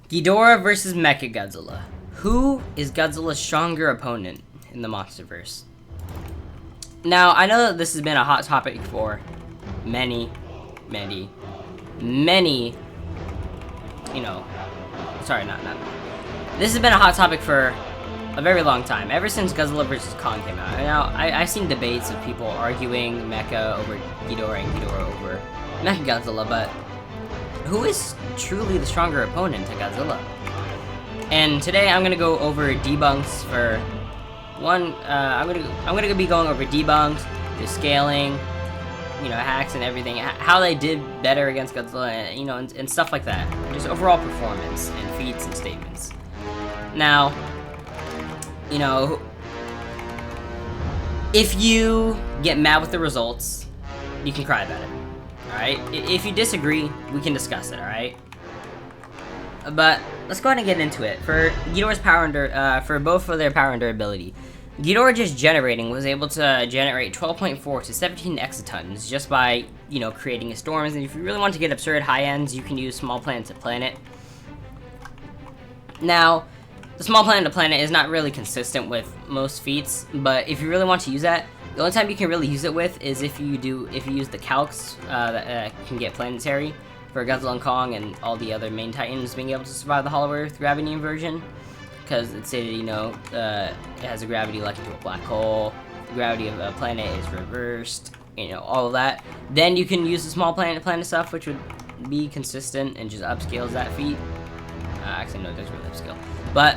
Ghidorah versus Mechagodzilla. Who is Godzilla's stronger opponent in the MonsterVerse? Now, I know that this has been a hot topic for many, you know, sorry, not. This has been a hot topic for a very long time, ever since Godzilla vs. Kong came out. Now, I've seen debates of people arguing Mecha over Ghidorah and Ghidorah over Mechagodzilla, but who is truly the stronger opponent to Godzilla? And today I'm gonna go over debunks for one. I'm gonna be going over debunks, the scaling, you know, hacks and everything, how they did better against Godzilla, you know, and stuff like that. Just overall performance and feats and statements. Now, you know, if you get mad with the results, you can cry about it. Alright? If you disagree, we can discuss it, alright? But let's go ahead and get into it. For Ghidorah's power and for both of their power and durability, Ghidorah just generating was able to generate 12.4 to 17 exatons just by, you know, creating storms. And if you really want to get absurd high ends, you can use small planet to planet. Now, the small planet to planet is not really consistent with most feats, but if you really want to use that, the only time you can really use it with is if you use the calcs that can get planetary for Godzilla and Kong and all the other main titans being able to survive the Hollow Earth gravity inversion, because it's stated, you know, it has a gravity like into a black hole, the gravity of a planet is reversed, you know, all of that. Then you can use the small planet to planet stuff, which would be consistent and just upscales that feat. Actually, no, it doesn't really upscale, but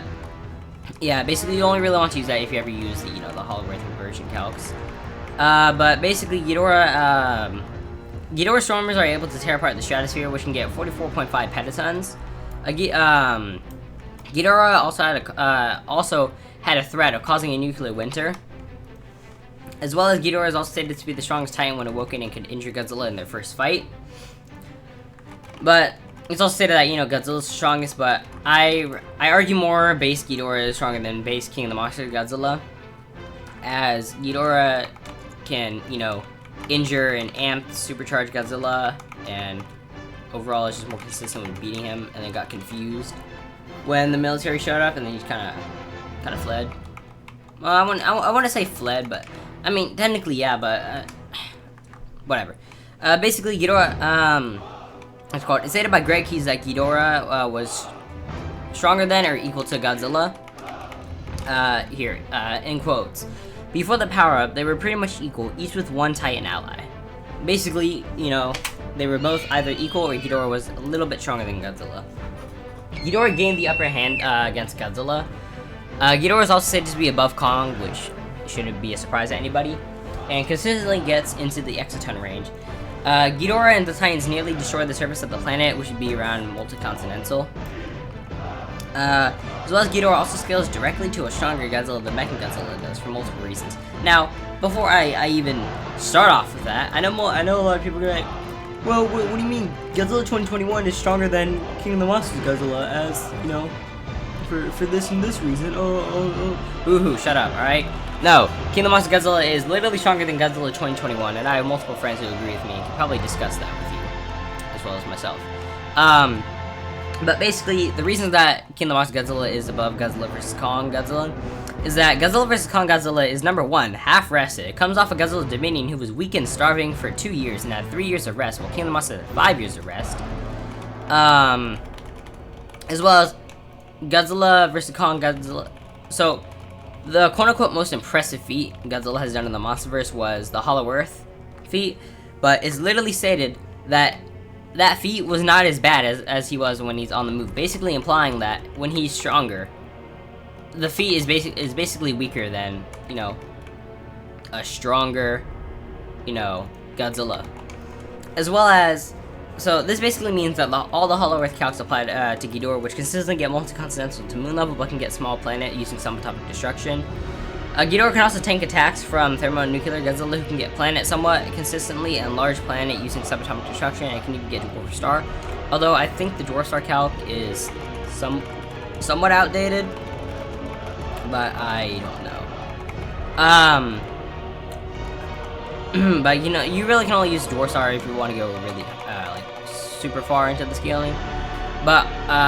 yeah, basically you only really want to use that if you ever use the, you know, the Hollow Earth inversion calcs. But basically, Ghidorah stormers are able to tear apart the stratosphere, which can get 44.5 petatons. Ghidorah also had a threat of causing a nuclear winter, as well as Ghidorah is also stated to be the strongest titan when awoken and could injure Godzilla in their first fight. But it's also stated that, you know, Godzilla's the strongest, but I argue more base Ghidorah is stronger than base King of the Monsters Godzilla, as Ghidorah can, you know, injure and amp supercharge Godzilla, and overall it's just more consistent with beating him, and then got confused when the military showed up, and then he kind of fled. Well, I want to say fled, but I mean technically yeah, but whatever. Basically, Ghidorah, it's stated by Greg Keys that Ghidorah was stronger than or equal to Godzilla. Here, in quotes. Before the power-up, they were pretty much equal, each with one Titan ally. Basically, you know, they were both either equal or Ghidorah was a little bit stronger than Godzilla. Ghidorah gained the upper hand against Godzilla. Ghidorah is also said to be above Kong, which shouldn't be a surprise to anybody, and consistently gets into the exaton range. Ghidorah and the Titans nearly destroy the surface of the planet, which would be around multi-continental. As well as Ghidorah also scales directly to a stronger Godzilla than Mechagodzilla does for multiple reasons. Now, before I even start off with that, I know a lot of people are like, well, what do you mean? Godzilla 2021 is stronger than King of the Monsters Godzilla, as, you know, for this and this reason. Boo-hoo, shut up, alright? No, King of the Monsters Godzilla is literally stronger than Godzilla 2021, and I have multiple friends who agree with me and can probably discuss that with you, as well as myself. But basically, the reason that King of the Monsters Godzilla is above Godzilla vs. Kong Godzilla is that Godzilla vs. Kong Godzilla is, number one, half-rested. It comes off of Godzilla's Dominion, who was weakened, starving for 2 years, and had 3 years of rest, while King of the Monsters had 5 years of rest. As well as Godzilla vs. Kong Godzilla. So, the quote-unquote most impressive feat Godzilla has done in the MonsterVerse was the Hollow Earth feat, but it's literally stated that that feat was not as bad as he was when he's on the move, basically implying that when he's stronger, the feat is basically weaker than, you know, a stronger, you know, Godzilla. As well as, so this basically means that all the Hollow Earth calcs applied to Ghidorah, which consistently get multi-continental to moon level, but can get small planet using subatomic destruction. Ghidorah can also tank attacks from thermonuclear Godzilla, who can get planet somewhat consistently, and large planet using subatomic destruction, and can even get Dwarf Star. Although I think the Dwarf Star calc is somewhat outdated, but I don't know. But you know, you really can only use Dwarf Star if you want to go really like super far into the scaling. But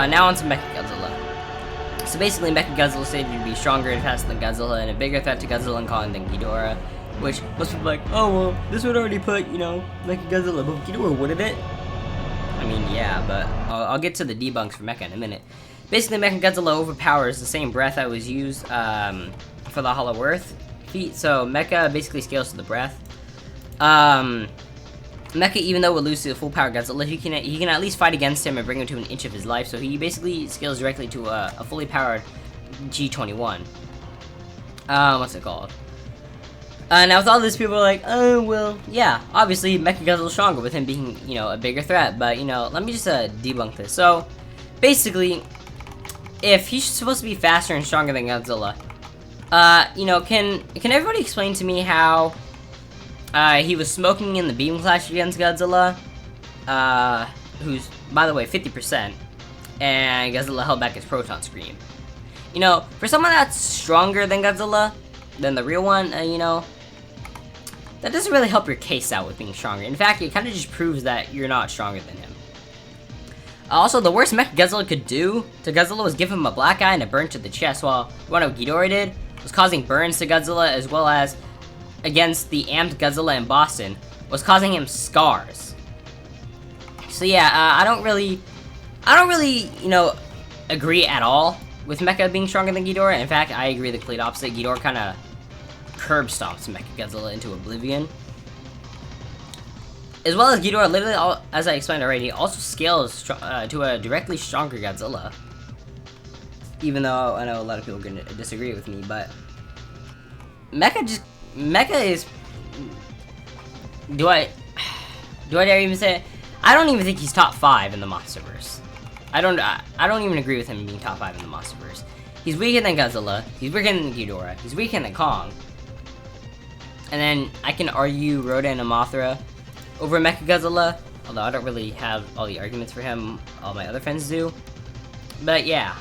now on to Mechagodzilla. So basically, Mechagodzilla is stated to be stronger and faster than Godzilla, and a bigger threat to Godzilla and Kong than Ghidorah. Which most people are like, oh well, this would already put, you know, Mechagodzilla above Ghidorah, wouldn't it? I mean, yeah, but I'll get to the debunks for Mecha in a minute. Basically, Mechagodzilla overpowers the same breath that was used for the Hollow Earth feat. So Mecha basically scales to the breath. Mecha, even though would lose to the full power Godzilla, he can at least fight against him and bring him to an inch of his life. So he basically scales directly to a fully powered G21. What's it called? Now with all this, people are like, oh well, yeah, obviously Mechagodzilla is stronger with him being, you know, a bigger threat. But you know, let me just debunk this. So basically, if he's supposed to be faster and stronger than Godzilla, you know, can everybody explain to me how he was smoking in the beam clash against Godzilla, who's, by the way, 50%, and Godzilla held back his proton scream. You know, for someone that's stronger than Godzilla, than the real one, you know, that doesn't really help your case out with being stronger. In fact, it kind of just proves that you're not stronger than him. Also, the worst Mechagodzilla could do to Godzilla was give him a black eye and a burn to the chest, while what Ghidorah did was causing burns to Godzilla, as well as against the amped Godzilla in Boston, was causing him scars. So yeah, I don't really, you know, agree at all with Mecha being stronger than Ghidorah. In fact, I agree the complete opposite. Ghidorah kind of curb stomps Mechagodzilla into oblivion. As well as Ghidorah, literally, as I explained already, also scales to a directly stronger Godzilla. Even though I know a lot of people are going to disagree with me, but Mecha is, do I dare even say it? I don't even think he's top 5 in the Monsterverse. I don't even agree with him being top 5 in the Monsterverse. He's weaker than Godzilla, he's weaker than Ghidorah, he's weaker than Kong. And then I can argue Rodan and Mothra over Mechagodzilla, although I don't really have all the arguments for him, all my other friends do. But yeah,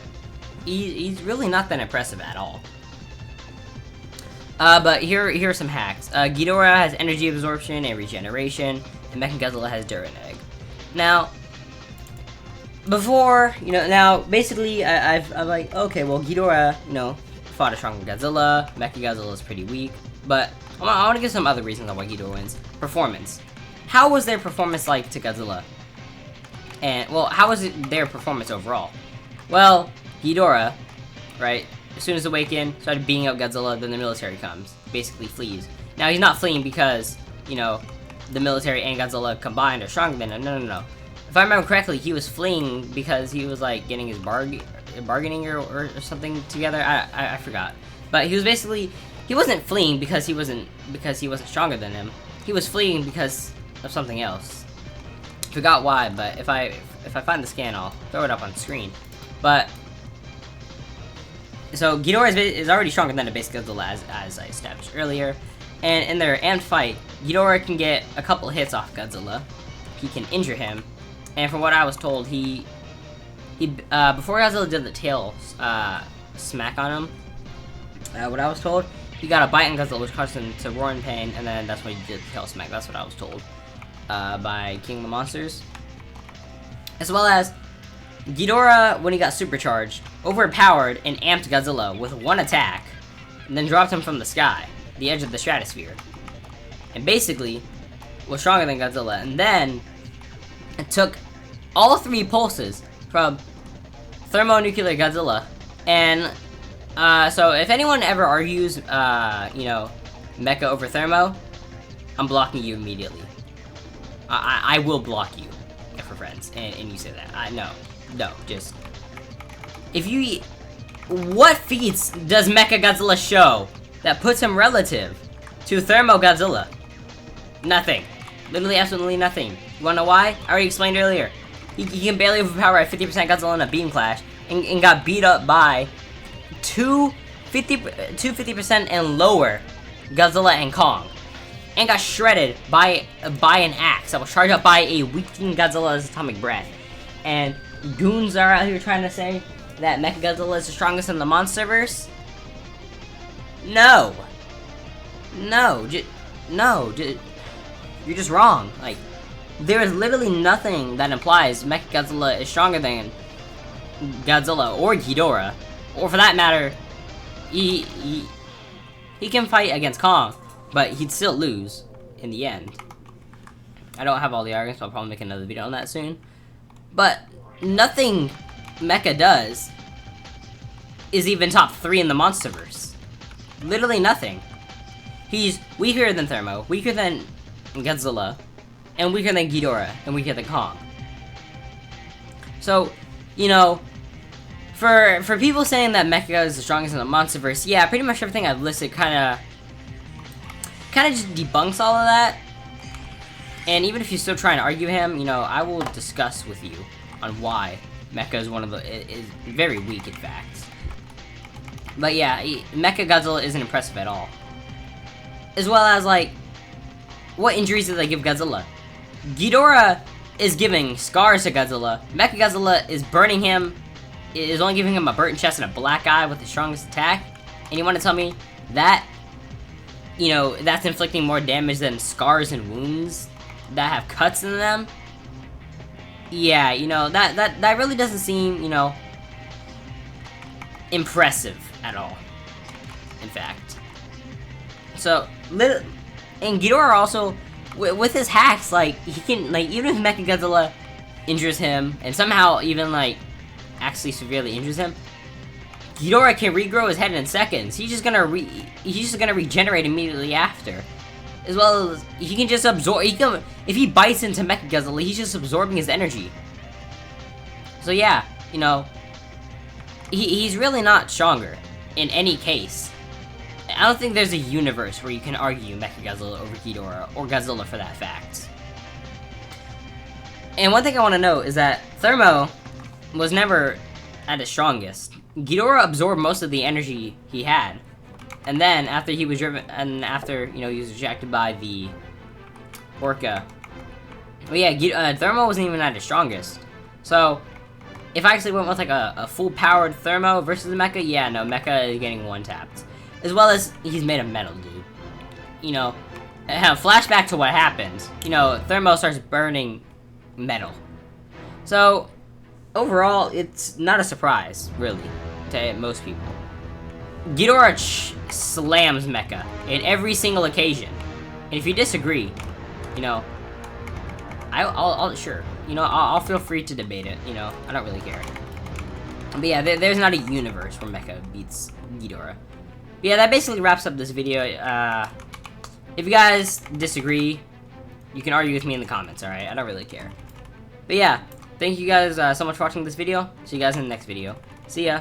he's really not that impressive at all. But here are some hacks. Ghidorah has energy absorption and regeneration, and Mechagodzilla has Duraneg. Now, before, you know, now basically I'm like, okay, well Ghidorah, you know, fought a stronger Godzilla, Mechagodzilla is pretty weak, but I want to give some other reasons on why Ghidorah wins. Performance. How was their performance like to Godzilla? And, well, how was their performance overall? Well, Ghidorah, right, as soon as awakened, started beating up Godzilla, then the military comes. Basically flees. Now, he's not fleeing because, you know, the military and Godzilla combined are stronger than him. No. If I remember correctly, he was fleeing because he was, like, getting his bargaining or something together. I forgot. But he was basically, he wasn't fleeing because he wasn't stronger than him. He was fleeing because of something else. Forgot why, but if I find the scan, I'll throw it up on screen. But so Ghidorah is already stronger than a base Godzilla, as I established earlier. And in their amped fight, Ghidorah can get a couple hits off Godzilla. He can injure him. And from what I was told, he before Godzilla did the tail smack on him, what I was told, he got a bite on Godzilla, which caused him to roar in pain, and then that's when he did the tail smack. That's what I was told by King of the Monsters. As well as Ghidorah, when he got supercharged, overpowered and amped Godzilla with one attack, and then dropped him from the sky, the edge of the stratosphere, and basically was stronger than Godzilla. And then it took all 3 pulses from thermonuclear Godzilla, and so if anyone ever argues, you know, Mecha over Thermo, I'm blocking you immediately. I will block you if we're friends, and you say that. No, just, if you eat, what feats does Mechagodzilla show that puts him relative to Thermo Godzilla? Nothing. Literally absolutely nothing. You wanna know why? I already explained earlier. He can barely overpower a 50% Godzilla in a beam clash, and got beat up by 50% and lower Godzilla and Kong, and got shredded by an axe that was charged up by a weakened Godzilla's atomic breath. And goons are out here trying to say that Mechagodzilla is the strongest in the Monsterverse. No, you're just wrong. Like, there is literally nothing that implies Mechagodzilla is stronger than Godzilla or Ghidorah, or for that matter, he can fight against Kong, but he'd still lose in the end. I don't have all the arguments, so I'll probably make another video on that soon. But nothing Mecha does is even top 3 in the Monsterverse. Literally nothing. He's weaker than Thermo, weaker than Godzilla, and weaker than Ghidorah, and weaker than Kong. So, you know, for people saying that Mecha is the strongest in the Monsterverse, yeah, pretty much everything I've listed kind of just debunks all of that. And even if you're still trying to argue him, you know, I will discuss with you on why Mecha is very weak, in fact. But yeah, Mechagodzilla isn't impressive at all. As well as, like, what injuries did they give Godzilla? Ghidorah is giving scars to Godzilla. Mechagodzilla is burning him, is only giving him a burnt chest and a black eye with the strongest attack. And you want to tell me that, you know, that's inflicting more damage than scars and wounds that have cuts in them? Yeah, you know, that really doesn't seem, you know, impressive at all, in fact. So, and Ghidorah also, with his hacks, like, he can, like, even if Mechagodzilla injures him, and somehow even, like, actually severely injures him, Ghidorah can regrow his head in seconds. He's just gonna regenerate immediately after. As well as, he can just absorb, if he bites into Mechagodzilla, he's just absorbing his energy. So yeah, you know, he's really not stronger, in any case. I don't think there's a universe where you can argue Mechagodzilla over Ghidorah, or Godzilla for that fact. And one thing I want to note is that Thermo was never at his strongest. Ghidorah absorbed most of the energy he had. And then, after he was driven, and after, you know, he was ejected by the Orca. But yeah, Thermo wasn't even at his strongest. So, if I actually went with, like, a full-powered Thermo versus the Mecha, yeah, no, Mecha is getting one-tapped. As well as, he's made of metal, dude. You know, flashback to what happened. You know, Thermo starts burning metal. So, overall, it's not a surprise, really, to most people. Ghidorah slams Mecha in every single occasion. And if you disagree, you know, I'll sure, you know, I'll feel free to debate it, you know, I don't really care. But yeah, there's not a universe where Mecha beats Ghidorah. But yeah, that basically wraps up this video. If you guys disagree, you can argue with me in the comments, alright? I don't really care. But yeah, thank you guys so much for watching this video. See you guys in the next video. See ya.